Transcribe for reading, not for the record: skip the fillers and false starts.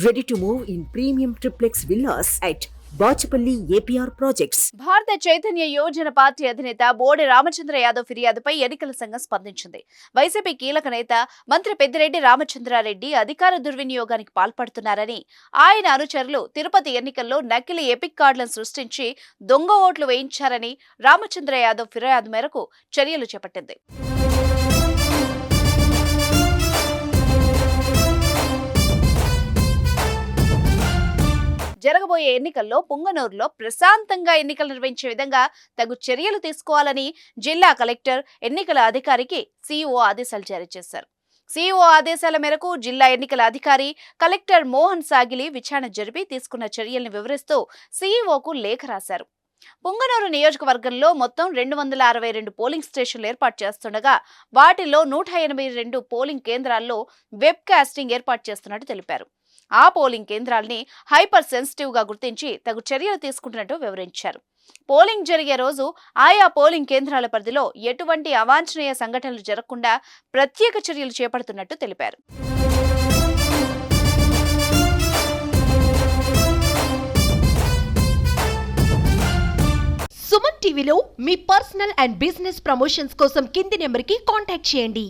Ready to move in premium triplex villas at Bachupally APR projects. భారత Chaitanya Yojana party అధినేత బోడి రామచంద్ర యాదవ్ ఫిర్యాదుపై ఎన్నికల సంఘం స్పందించింది. వైసీపీ కీలక నేత మంత్రి పెద్దిరెడ్డి రామచంద్రారెడ్డి అధికార దుర్వినియోగానికి పాల్పడుతున్నారని, ఆయన అనుచరులు తిరుపతి ఎన్నికల్లో నకిలీ ఎపిక్ కార్డులను సృష్టించి దొంగ ఓట్లు వేయించారని రామచంద్ర యాదవ్ ఫిర్యాదు మేరకు చర్యలు చేపట్టింది. జరగబోయే ఎన్నికల్లో పుంగనూరులో ప్రశాంతంగా ఎన్నికలు నిర్వహించే విధంగా తగు చర్యలు తీసుకోవాలని జిల్లా కలెక్టర్ ఎన్నికల అధికారికి సిఇఓ ఆదేశాలు జారీ చేశారు. సిఇఓ ఆదేశాల మేరకు జిల్లా ఎన్నికల అధికారి కలెక్టర్ మోహన్ సాగిలి విచారణ జరిపి తీసుకున్న చర్యలను వివరిస్తూ సిఇఓకు లేఖ రాశారు. పుంగనూరు నియోజకవర్గంలో మొత్తం 262 పోలింగ్ స్టేషన్లు ఏర్పాటు చేస్తుండగా వాటిలో 182 పోలింగ్ కేంద్రాల్లో వెబ్ కాస్టింగ్ ఏర్పాటు చేస్తున్నట్టు తెలిపారు. ఆ పోలింగ్ కేంద్రాల్ని హైపర్ సెన్సిటివ్ గా గుర్తించి తగు చర్యలు తీసుకుంటున్నట్టు వివరించారు. పోలింగ్ జరిగే రోజు ఆయా పోలింగ్ కేంద్రాల పరిధిలో ఎటువంటి అవాంఛనీయ సంఘటనలు జరగకుండా ప్రత్యేక చర్యలు చేపడుతున్నట్టు తెలిపారు. సుమన్ టీవీలో మీ పర్సనల్ అండ్ బిజినెస్ ప్రమోషన్స్ కోసం కింది నెంబర్కి కాంటాక్ట్ చేయండి.